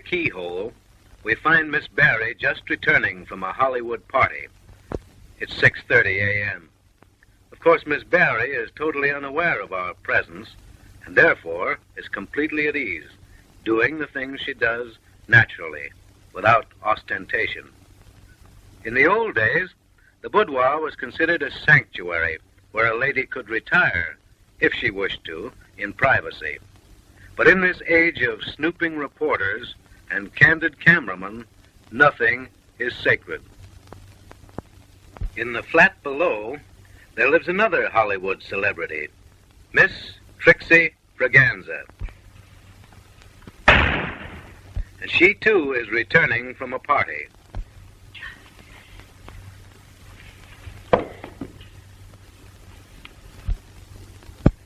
keyhole, we find Miss Barry just returning from a Hollywood party. It's 6:30 a.m. Of course, Miss Barry is totally unaware of our presence, and therefore is completely at ease, doing the things she does naturally, without ostentation. In the old days, the boudoir was considered a sanctuary where a lady could retire, if she wished to, in privacy. But in this age of snooping reporters and candid cameramen, nothing is sacred. In the flat below, there lives another Hollywood celebrity, Miss Trixie Braganza. And she, too, is returning from a party.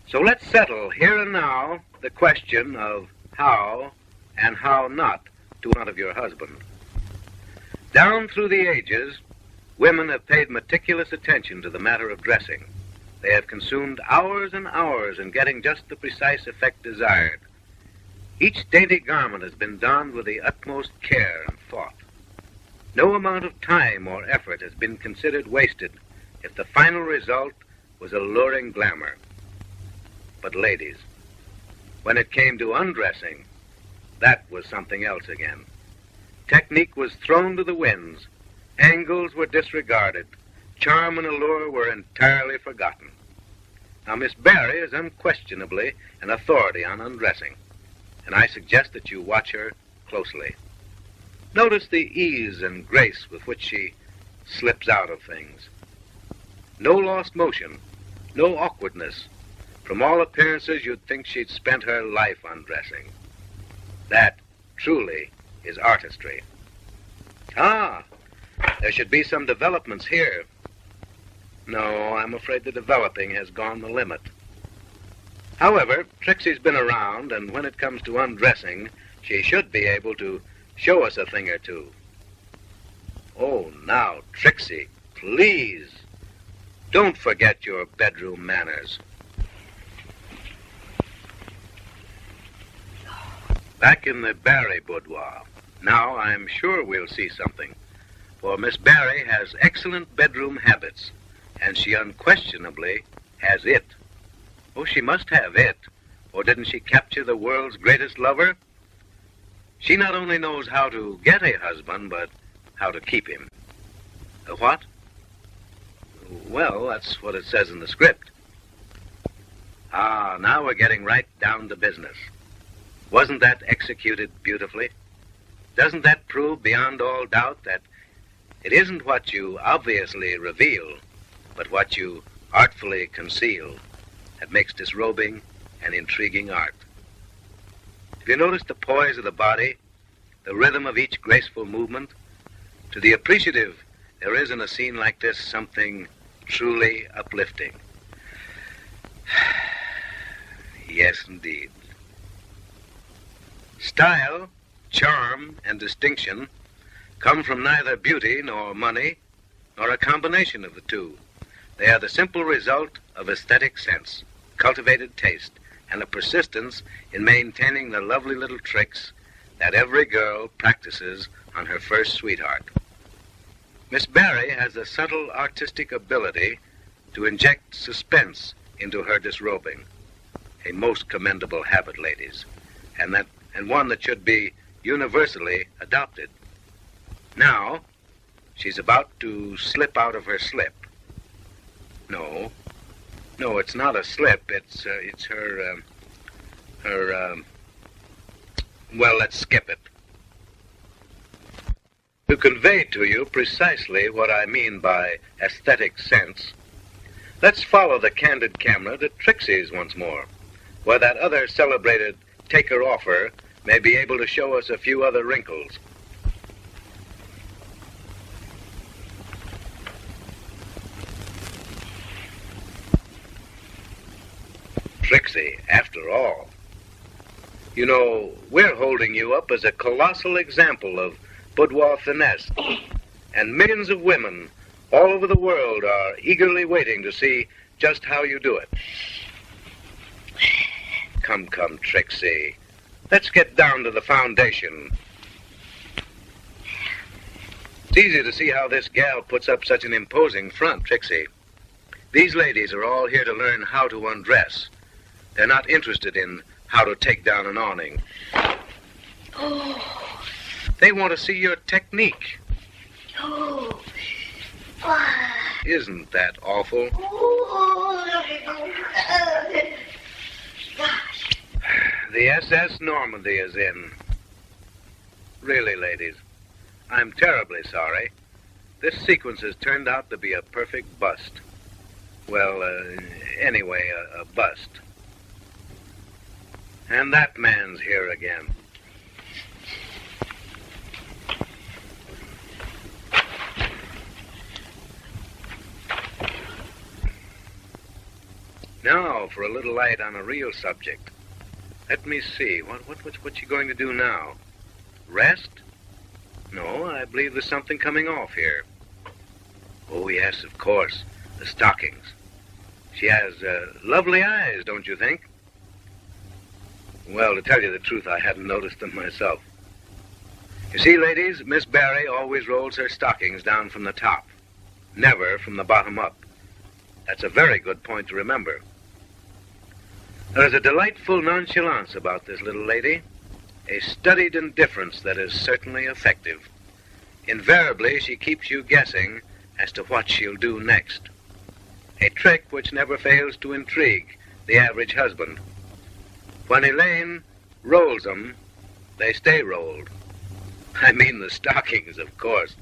So let's settle here and now the question of how and how not to front of your husband. Down through the ages, women have paid meticulous attention to the matter of dressing. They have consumed hours and hours in getting just the precise effect desired. Each dainty garment has been donned with the utmost care and thought. No amount of time or effort has been considered wasted if the final result was alluring glamour. But ladies, when it came to undressing, that was something else again. Technique was thrown to the winds. Angles were disregarded. Charm and allure were entirely forgotten. Now, Miss Barry is unquestionably an authority on undressing, and I suggest that you watch her closely. Notice the ease and grace with which she slips out of things. No lost motion, no awkwardness. From all appearances, you'd think she'd spent her life undressing. That, truly, is artistry. Ah, there should be some developments here. No, I'm afraid the developing has gone the limit. However, Trixie's been around, and when it comes to undressing, she should be able to show us a thing or two. Oh, now, Trixie, please, don't forget your bedroom manners. Back in the Barry boudoir. Now I'm sure we'll see something, for Miss Barry has excellent bedroom habits, and she unquestionably has it. Oh, she must have it, or didn't she capture the world's greatest lover? She not only knows how to get a husband, but how to keep him. A what? Well, that's what it says in the script. Ah, now we're getting right down to business. Wasn't that executed beautifully? Doesn't that prove beyond all doubt that it isn't what you obviously reveal, but what you artfully conceal that makes disrobing an intriguing art? Have you noticed the poise of the body, the rhythm of each graceful movement? To the appreciative, there is in a scene like this something truly uplifting. Yes, indeed. Style, charm, and distinction come from neither beauty nor money, nor a combination of the two. They are the simple result of aesthetic sense, cultivated taste, and a persistence in maintaining the lovely little tricks that every girl practices on her first sweetheart. Miss Barry has a subtle artistic ability to inject suspense into her disrobing, a most commendable habit, ladies, and one that should be universally adopted. Now, she's about to slip out of her slip. No, it's not a slip. It's her. Well, let's skip it. To convey to you precisely what I mean by aesthetic sense, let's follow the candid camera to Trixie's once more, where that other celebrated taker-offer may be able to show us a few other wrinkles. Trixie, after all. You know, we're holding you up as a colossal example of boudoir finesse, and millions of women all over the world are eagerly waiting to see just how you do it. Come, Trixie. Let's get down to the foundation. It's easy to see how this gal puts up such an imposing front, Trixie. These ladies are all here to learn how to undress. They're not interested in how to take down an awning. Oh. They want to see your technique. Oh. Isn't that awful? Gosh. The SS Normandy is in. Really, ladies, I'm terribly sorry. This sequence has turned out to be a perfect bust. Well, anyway, a bust. And that man's here again. Now, for a little light on a real subject. Let me see. What you going to do now? Rest? No, I believe there's something coming off here. Oh, yes, of course. The stockings. She has lovely eyes, don't you think? Well, to tell you the truth, I hadn't noticed them myself. You see, ladies, Miss Barry always rolls her stockings down from the top, never from the bottom up. That's a very good point to remember. There's a delightful nonchalance about this little lady, a studied indifference that is certainly effective. Invariably, she keeps you guessing as to what she'll do next. A trick which never fails to intrigue the average husband. When Elaine rolls them, they stay rolled. I mean the stockings, of course.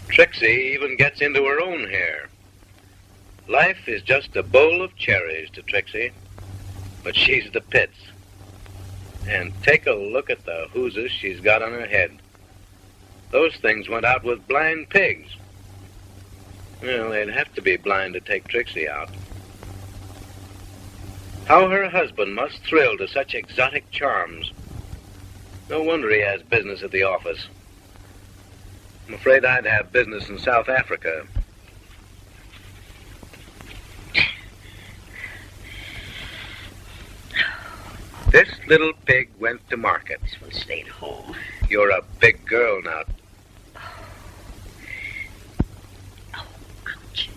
Trixie even gets into her own hair. Life is just a bowl of cherries to Trixie, but she's the pits. And take a look at the hooses she's got on her head. Those things went out with blind pigs. Well, they'd have to be blind to take Trixie out. How her husband must thrill to such exotic charms. No wonder he has business at the office. I'm afraid I'd have business in South Africa. This little pig went to market. This one stayed home. You're a big girl now. Oh, ouch.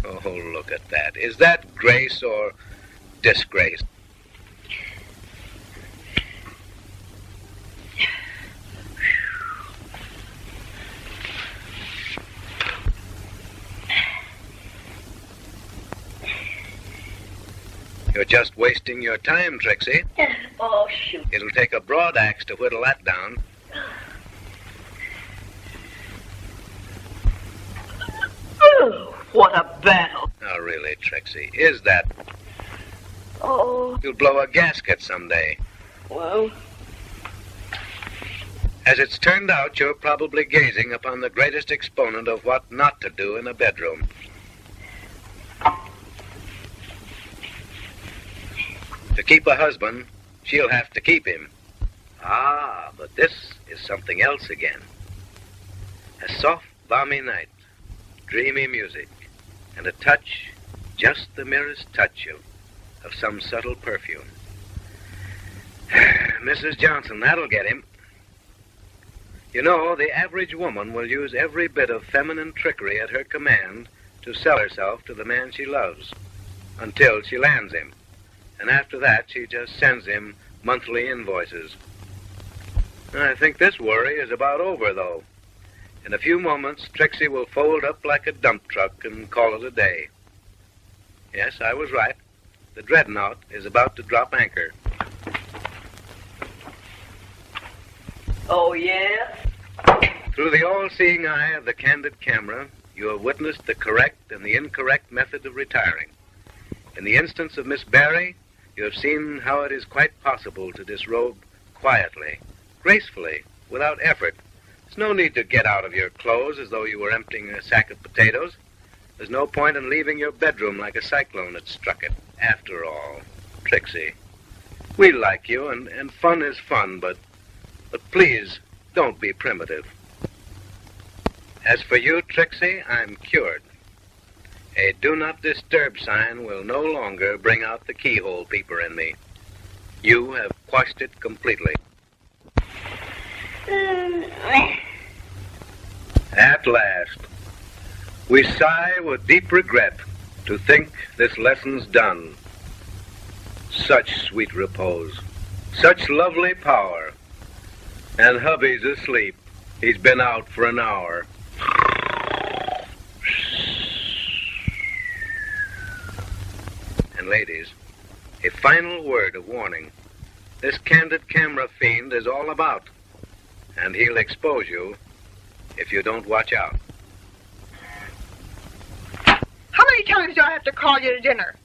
Oh, look at that. Is that grace or disgrace? You're just wasting your time, Trixie. Oh, shoot. It'll take a broad axe to whittle that down. Oh, what a battle. Oh, really, Trixie, is that... Oh. You'll blow a gasket someday. Well. As it's turned out, you're probably gazing upon the greatest exponent of what not to do in a bedroom. To keep a husband, she'll have to keep him. Ah, but this is something else again. A soft, balmy night, dreamy music, and a touch, just the merest touch of some subtle perfume. Mrs. Johnson, that'll get him. You know, the average woman will use every bit of feminine trickery at her command to sell herself to the man she loves, until she lands him. And after that, she just sends him monthly invoices. I think this worry is about over, though. In a few moments, Trixie will fold up like a dump truck and call it a day. Yes, I was right. The dreadnought is about to drop anchor. Oh, yeah? Through the all-seeing eye of the candid camera, you have witnessed the correct and the incorrect method of retiring. In the instance of Miss Barry, you have seen how it is quite possible to disrobe quietly, gracefully, without effort. There's no need to get out of your clothes as though you were emptying a sack of potatoes. There's no point in leaving your bedroom like a cyclone had struck it. After all, Trixie, we like you, and fun is fun, but please, don't be primitive. As for you, Trixie, I'm cured. A do not disturb sign will no longer bring out the keyhole peeper in me. You have quashed it completely. At last, we sigh with deep regret to think this lesson's done. Such sweet repose, such lovely power, and hubby's asleep. He's been out for an hour. And ladies, a final word of warning. This candid camera fiend is all about, and he'll expose you if you don't watch out. How many times do I have to call you to dinner?